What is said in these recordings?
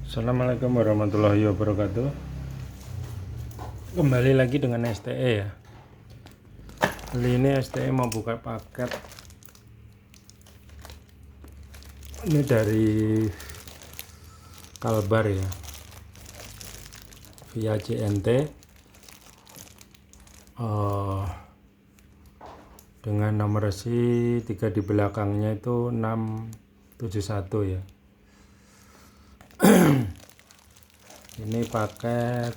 Assalamualaikum warahmatullahi wabarakatuh. Kembali lagi dengan STE ya. Kali ini STE mau buka paket. Ini dari Kalbar ya, via JNT, dengan nomor resi 3 di belakangnya itu 671 ya. Ini paket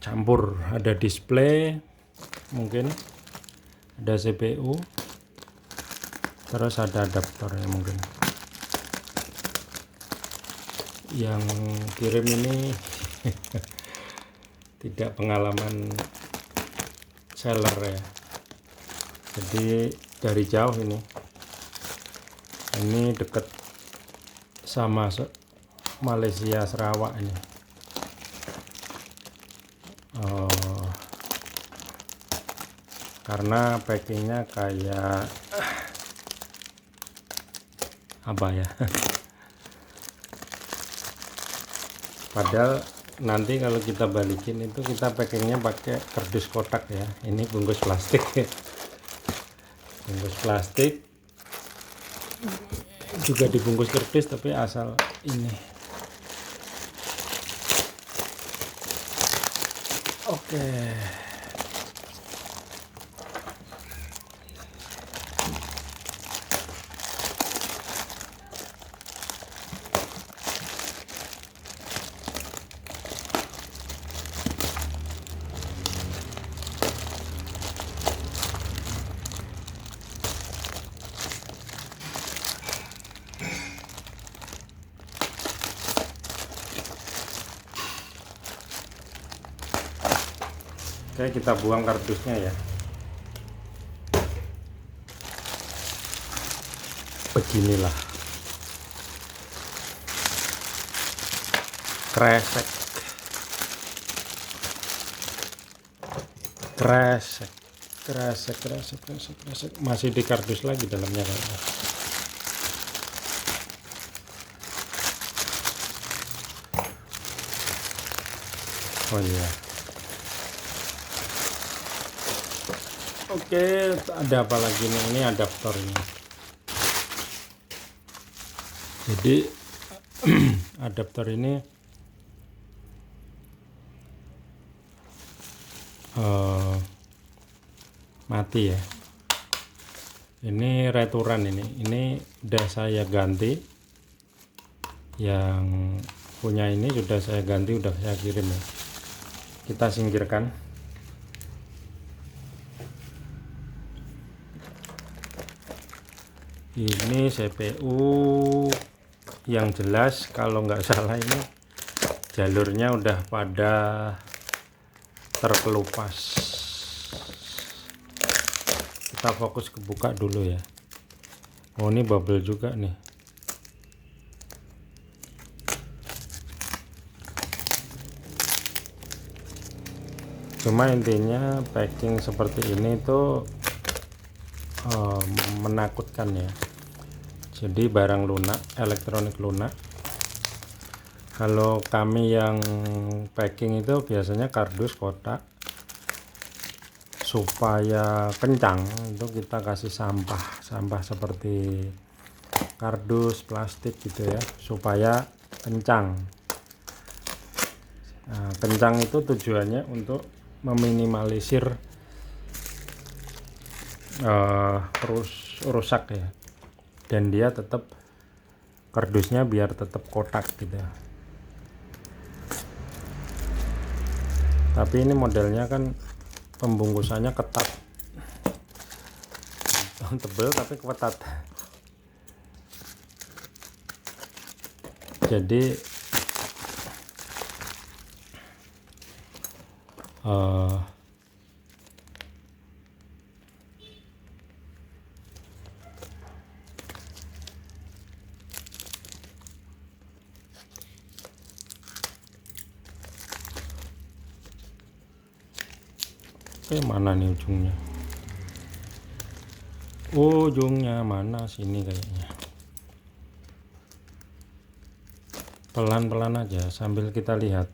campur, ada display, mungkin ada CPU, terus ada adaptornya mungkin. Yang kirim ini tidak pengalaman seller ya, jadi dari jauh ini deket sama Malaysia, Sarawak ini. Karena packingnya kayak apa ya, padahal nanti kalau kita balikin itu kita packingnya pakai kardus kotak ya. Ini bungkus plastik ya. Bungkus plastik juga dibungkus kardus, tapi asal ini. Oke. Oke, kita buang kardusnya ya. Beginilah. Kresek. Masih di kardus lagi dalamnya kayaknya. Oh iya. Oke, ada apa lagi nih? Ini adaptornya. Jadi adaptor ini mati ya. Ini returan ini udah saya ganti. Yang punya ini sudah saya ganti, udah saya kirim ya. Kita singkirkan. Ini CPU yang jelas, kalau nggak salah ini jalurnya udah pada terkelupas. Kita fokus ke buka dulu ya. Oh, ini bubble juga nih. Cuma intinya packing seperti ini tuh menakutkan ya. Jadi barang lunak, elektronik lunak. Kalau kami yang packing itu biasanya kardus kotak, supaya kencang itu kita kasih sampah seperti kardus, plastik gitu ya, supaya kencang. Nah, kencang itu tujuannya untuk meminimalisir rusak ya, dan dia tetap kardusnya biar tetap kotak gitu. Tapi ini modelnya kan pembungkusannya ketat, tebel tapi ketat. Jadi mana nih ujungnya? ujungnya mana, sini kayaknya. Pelan-pelan aja sambil kita lihat.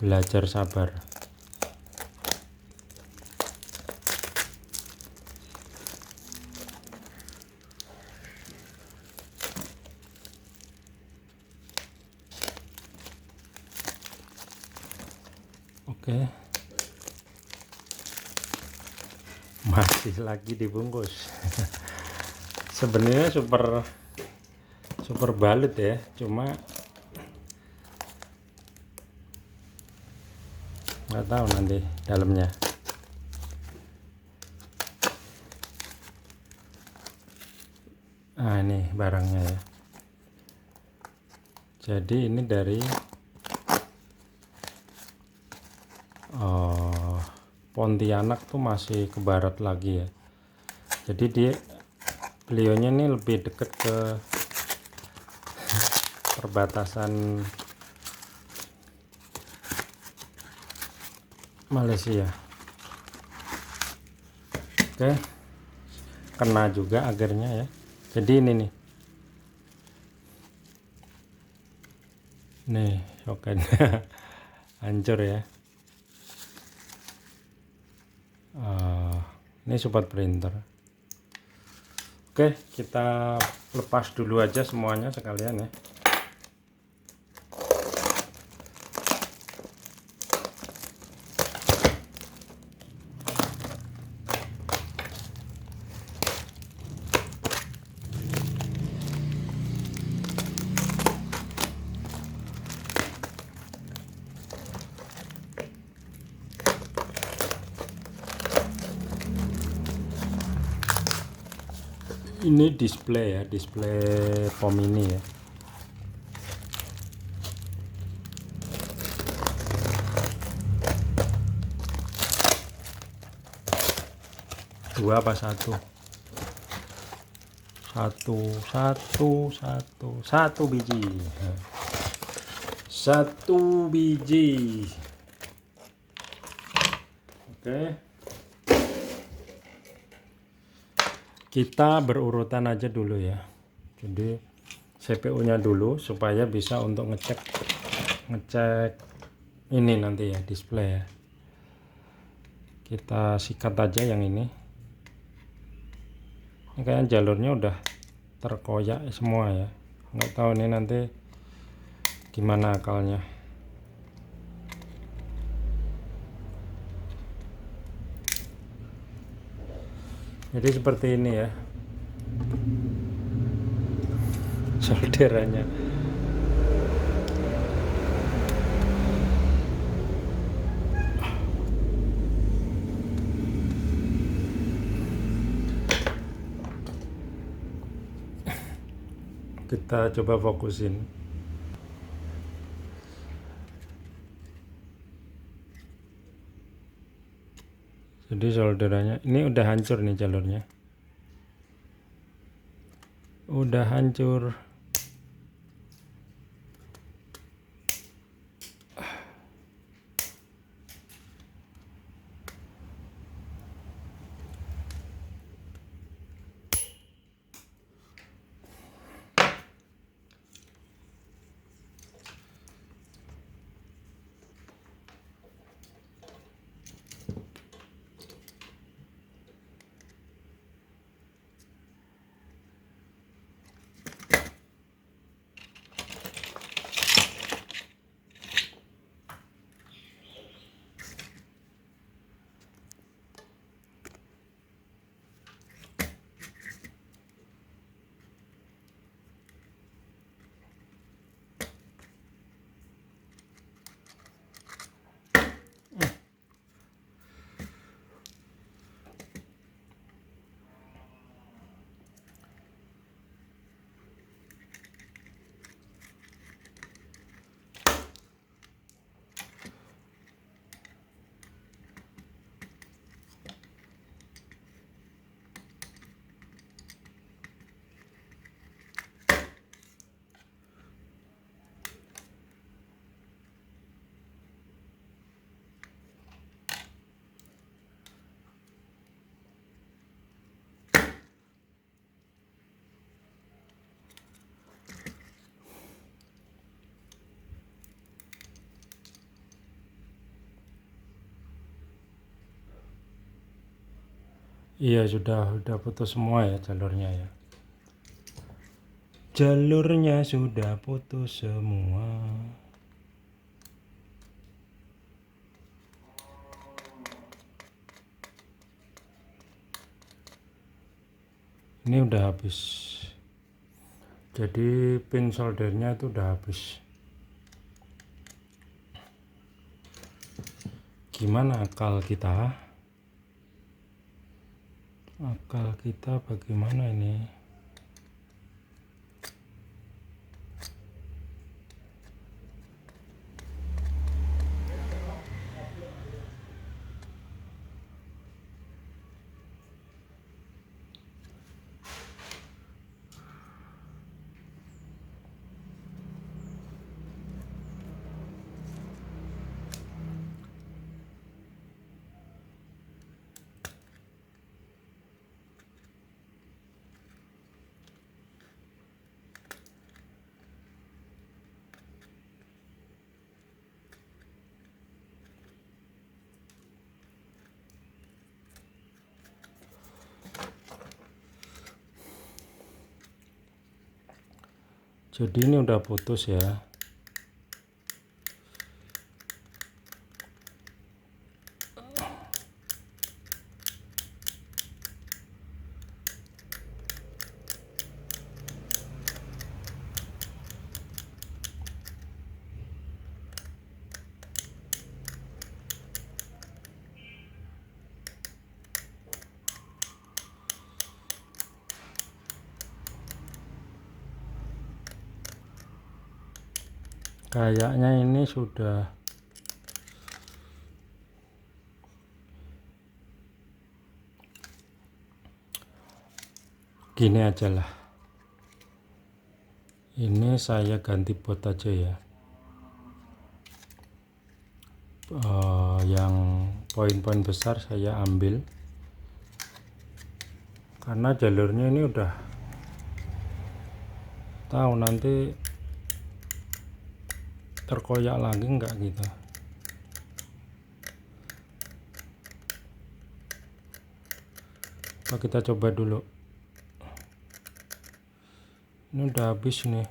Belajar sabar. Oke. Masih lagi dibungkus. Sebenarnya super balut ya, cuma nggak tahu nanti dalamnya. Nah, ini barangnya ya. Jadi ini dari Pontianak tuh masih ke barat lagi ya. Jadi beliaunya ini lebih deket ke perbatasan Malaysia. Oke, kena juga agarnya ya. Jadi ini nih shokannya hancur ya. Ini sobat printer. Oke, kita lepas dulu aja semuanya sekalian ya. Ini display ya, display POM ini ya. Dua apa satu? Satu biji. Satu biji. Oke. Kita berurutan aja dulu ya. Jadi CPU-nya dulu supaya bisa untuk ngecek ini nanti ya, display ya. Kita sikat aja yang ini. Ini kayaknya jalurnya udah terkoyak semua ya. Nggak tahu ini nanti gimana akalnya. Jadi seperti ini ya solderannya. Kita coba fokusin. Jadi solderannya ini udah hancur nih, jalurnya udah hancur. Iya, sudah putus semua ya jalurnya ya. Jalurnya sudah putus semua. Ini udah habis. Jadi pin soldernya itu udah habis. Gimana akal kita? Akal kita bagaimana ini? Jadi ini udah putus ya. Kayaknya ini sudah gini aja lah. Ini saya ganti bot aja ya. Yang poin-poin besar saya ambil karena jalurnya ini udah tahu nanti terkoyak lagi enggak gitu. Kita coba dulu. Ini udah habis nih.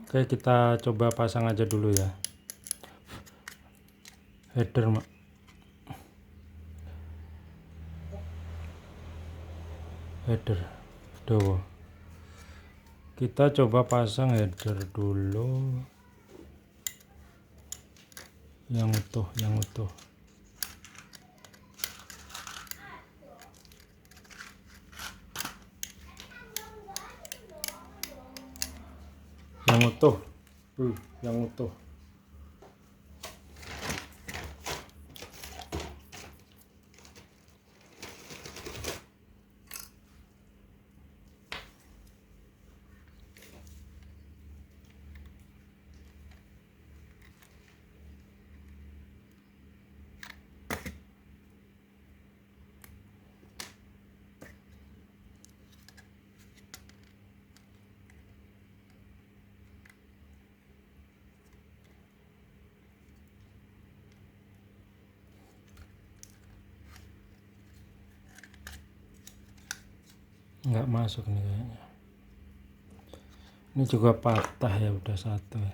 Oke, kita coba pasang aja dulu ya. Header dowo. Kita coba pasang header dulu yang utuh. Yang utuh yang utuh. Nggak masuk nih kayaknya. Ini juga patah ya, udah satu ya.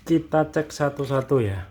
Kita cek satu-satu ya.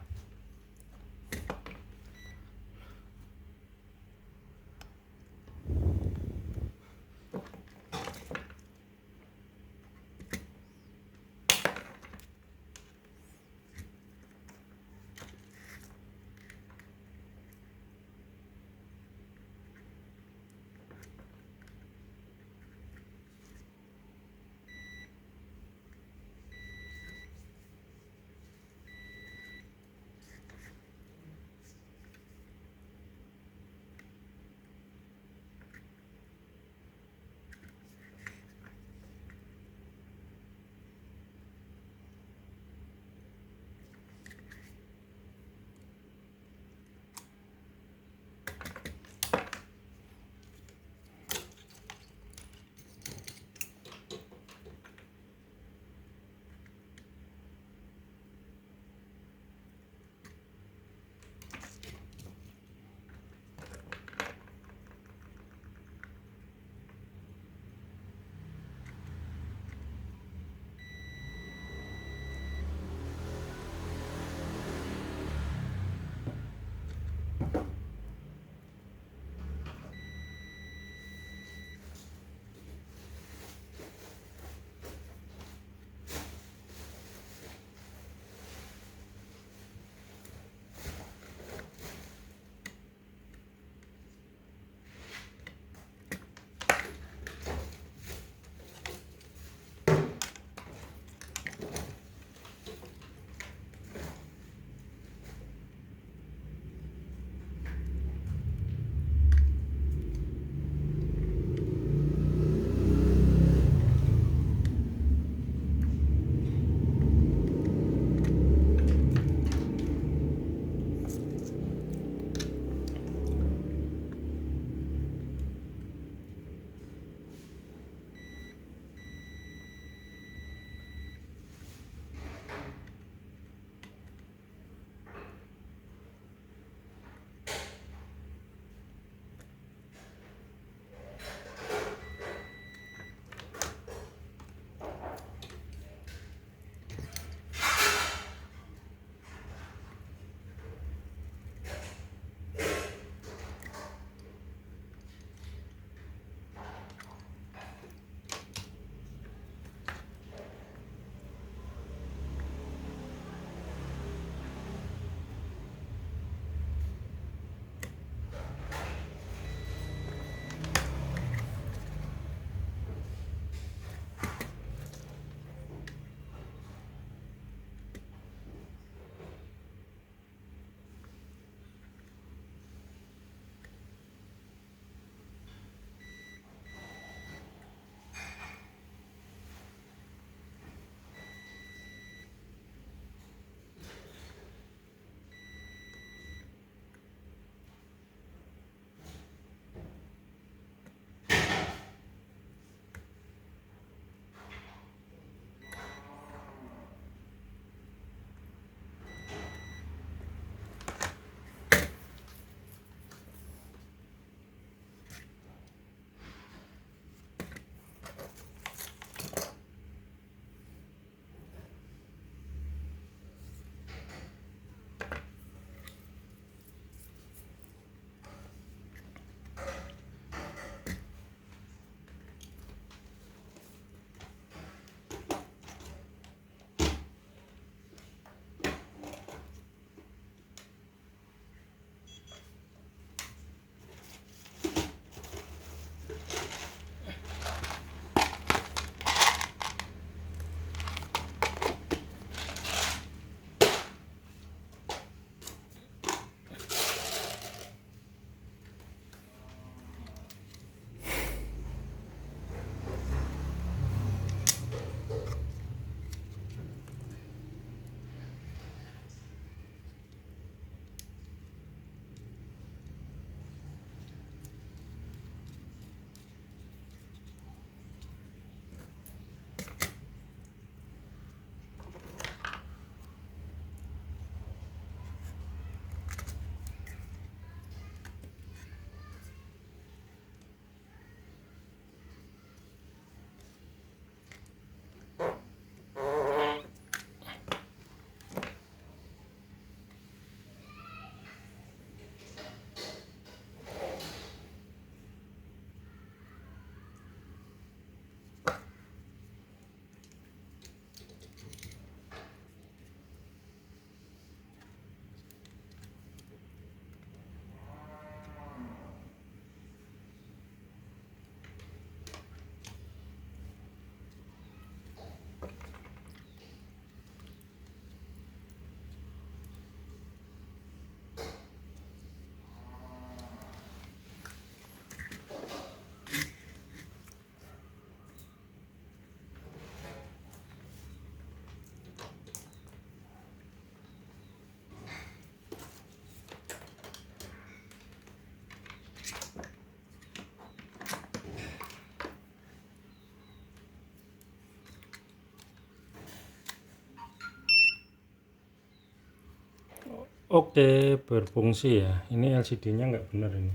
Oke, berfungsi ya. Ini LCD-nya nggak benar ini.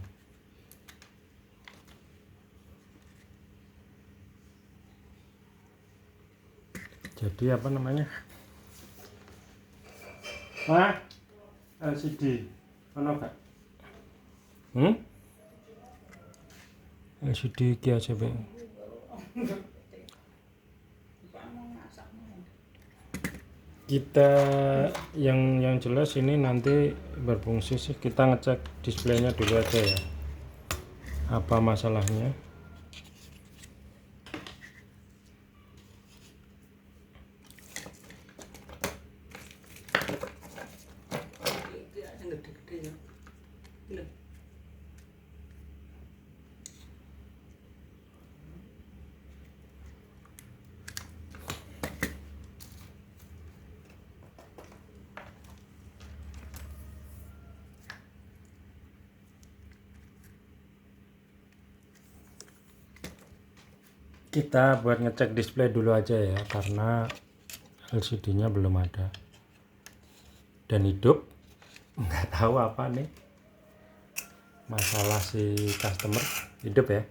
Jadi apa namanya? LCD. Mana kak? LCD iki aja Pak. Kita yang jelas ini nanti berfungsi sih, kita ngecek displaynya dulu aja ya, apa masalahnya. Kita buat ngecek display dulu aja ya, karena LCD-nya belum ada dan hidup. Nggak tahu apa nih masalah si customer, hidup ya.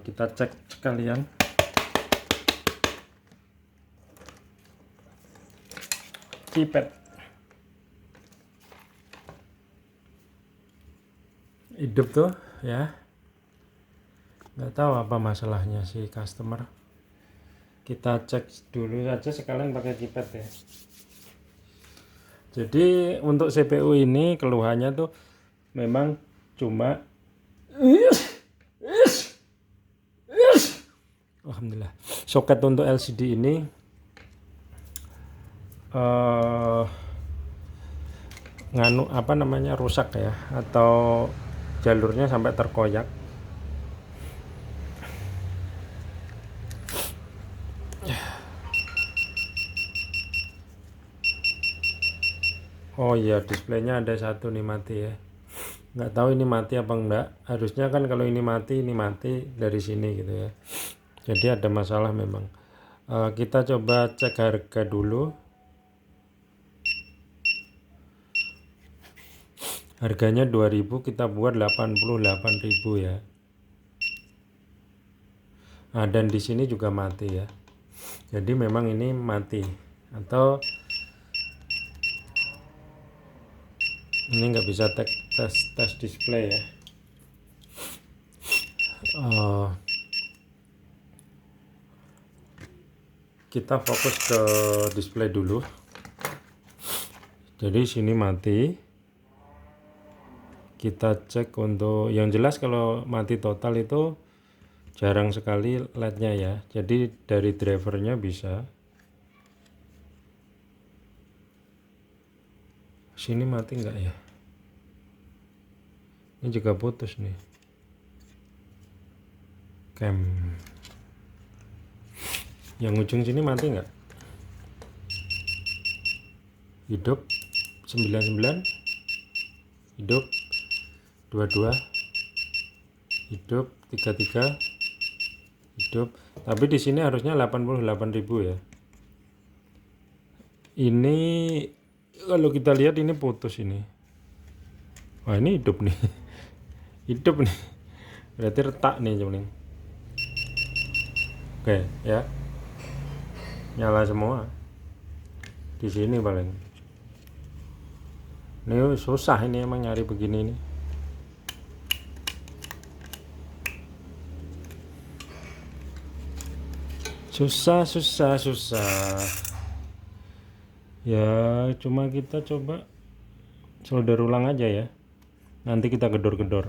Kita cek sekalian. Keypad hidup tuh ya, nggak tahu apa masalahnya si customer. Kita cek dulu aja sekalian pakai keypad ya. Jadi untuk CPU ini keluhannya tuh memang cuma alhamdulillah, soket untuk LCD ini nganu apa namanya, rusak ya, atau jalurnya sampai terkoyak. Oh iya, displaynya ada satu nih mati ya, nggak tahu ini mati apa enggak. Harusnya kan kalau ini mati dari sini gitu ya. Jadi ada masalah memang. Kita coba cek harga dulu. Harganya 2000, kita buat 88.000 ya. Nah, dan di sini juga mati ya. Jadi memang ini mati, atau ini nggak bisa tes display ya. Kita fokus ke display dulu. Jadi sini mati. Kita cek untuk yang jelas, kalau mati total itu jarang sekali LED-nya ya. Jadi dari drivernya bisa. Sini mati enggak ya? Ini juga putus nih. Cam. Yang ujung sini mati enggak? Hidup 99. Hidup 22. Hidup 33. Hidup. Tapi di sini harusnya 88.000 ya. Ini kalau kita lihat ini putus ini. Wah, ini hidup nih. Hidup nih. Berarti retak nih cuman. Oke ya. Nyala semua. Di sini paling. Ini susah ini emang nyari begini nih. Susah. Ya cuma kita coba solder ulang aja ya. Nanti kita gedor-gedor.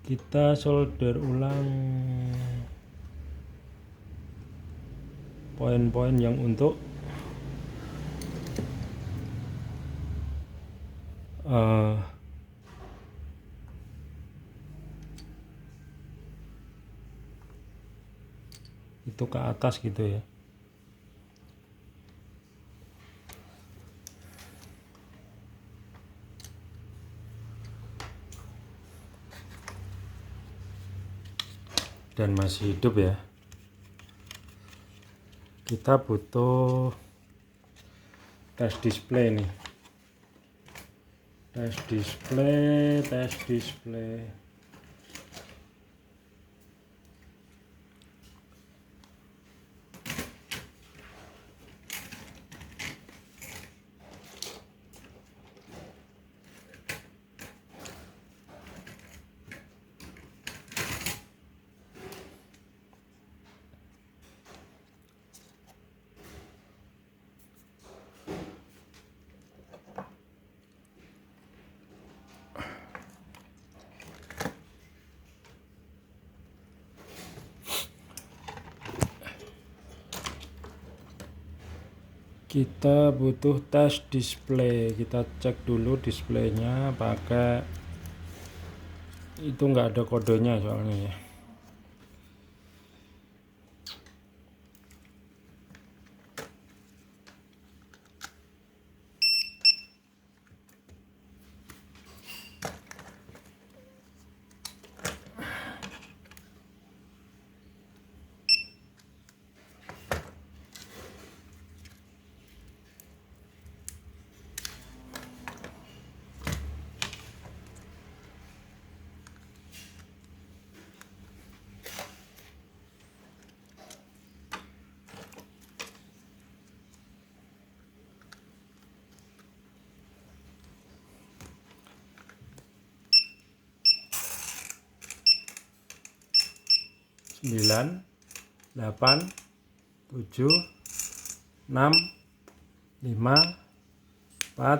Kita solder ulang poin-poin yang untuk itu ke atas gitu ya. dan masih hidup ya. Kita butuh tes display nih. Tes display. Kita butuh tes display. Kita cek dulu displaynya pakai itu, nggak ada kodenya soalnya ya. Sembilan, 8, 7, 6, 5, 4,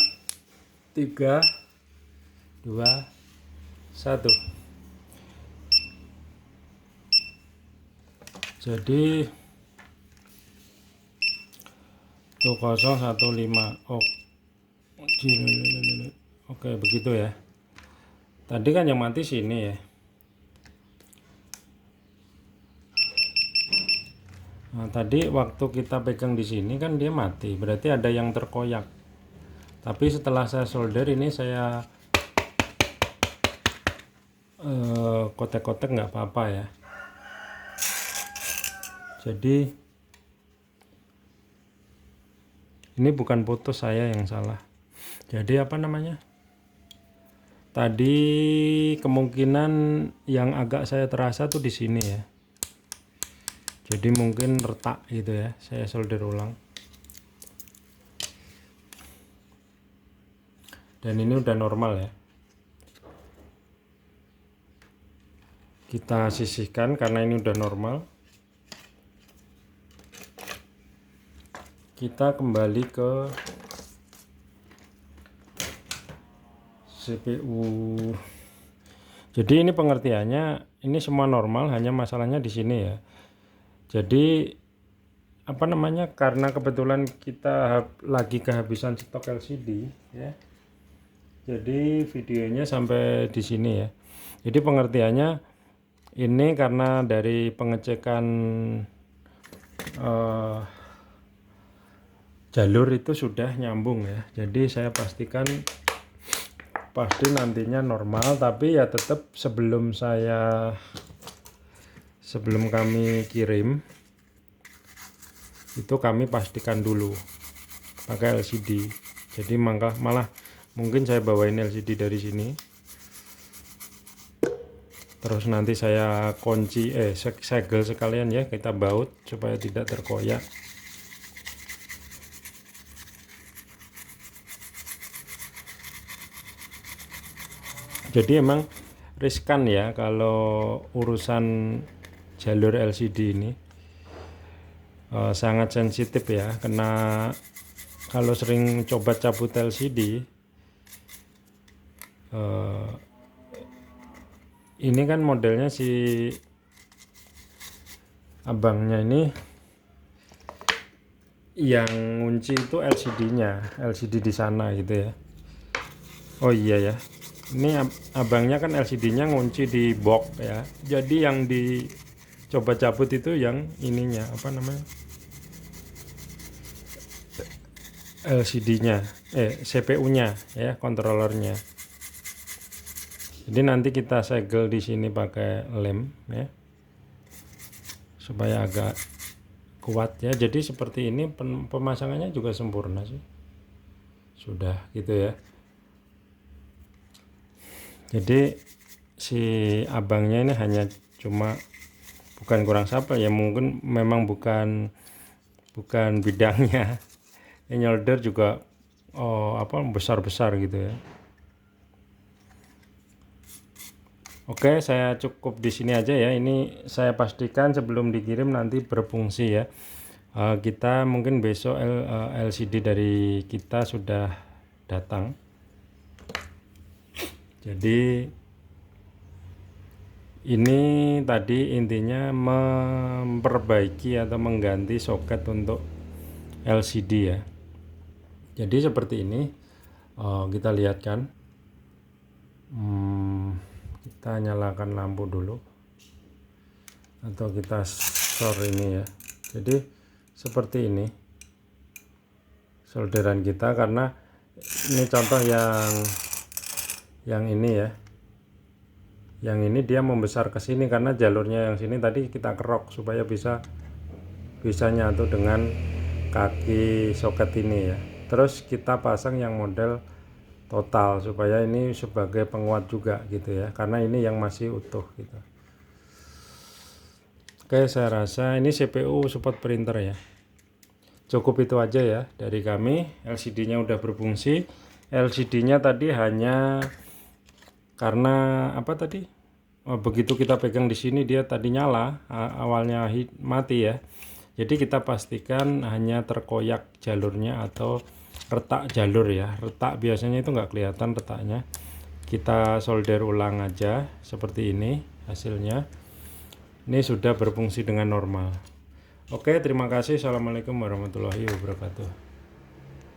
3, 2, 1. Jadi itu 015. Oke, begitu ya. Tadi kan yang mati sini ya. Nah, tadi waktu kita pegang di sini kan dia mati, berarti ada yang terkoyak. Tapi setelah saya solder ini, saya kotek-kotek nggak apa-apa ya. Jadi ini bukan putus, saya yang salah. Jadi apa namanya? Tadi kemungkinan yang agak saya terasa tuh di sini ya. Jadi mungkin retak gitu ya. Saya solder ulang. Dan ini udah normal ya. Kita sisihkan karena ini udah normal. Kita kembali ke CPU. Jadi ini pengertiannya, ini semua normal, hanya masalahnya di sini ya. Jadi apa namanya, karena kebetulan kita lagi kehabisan stok LCD ya. Jadi videonya sampai di sini ya. Jadi pengertiannya ini karena dari pengecekan jalur itu sudah nyambung ya. Jadi saya pastikan pasti nantinya normal, tapi ya tetap sebelum kami kirim itu kami pastikan dulu pakai LCD. Jadi malah mungkin saya bawain LCD dari sini, terus nanti saya kunci segel sekalian ya, kita baut supaya tidak terkoyak. Jadi emang riskan ya kalau urusan jalur LCD ini, sangat sensitif ya, karena kalau sering coba cabut LCD, ini kan modelnya si abangnya ini yang ngunci itu LCD di sana gitu ya. Oh iya ya, ini abangnya kan LCD-nya ngunci di box ya. Jadi yang dicoba cabut itu yang ininya, apa namanya, LCD-nya, CPU-nya ya, kontrolernya. Jadi nanti kita segel di sini pakai lem ya. supaya agak kuat ya. Jadi seperti ini pemasangannya juga sempurna sih, sudah gitu ya. Jadi si abangnya ini hanya cuma bukan kurang sabar ya, mungkin memang bukan bidangnya. Nyolder juga besar-besar gitu ya. Oke, saya cukup di sini aja ya. Ini saya pastikan sebelum dikirim nanti berfungsi ya. Kita mungkin besok LCD dari kita sudah datang. Jadi ini tadi intinya memperbaiki atau mengganti soket untuk LCD ya. Jadi seperti ini, kita lihat kan. Kita nyalakan lampu dulu atau kita store ini ya. Jadi seperti ini solderan kita, karena ini contoh yang ini ya. Yang ini dia membesar ke sini karena jalurnya yang sini tadi kita kerok supaya bisa nyatu dengan kaki soket ini ya. Terus kita pasang yang model total supaya ini sebagai penguat juga gitu ya, karena ini yang masih utuh gitu. Oke, saya rasa ini CPU support printer ya. Cukup itu aja ya dari kami. LCD nya udah berfungsi. LCD nya tadi hanya karena apa tadi, begitu kita pegang di sini dia tadi nyala, awalnya mati ya. Jadi kita pastikan hanya terkoyak jalurnya atau retak jalur ya. Retak biasanya itu nggak kelihatan retaknya. Kita solder ulang aja seperti ini hasilnya. Ini sudah berfungsi dengan normal. Oke, terima kasih. Assalamualaikum warahmatullahi wabarakatuh.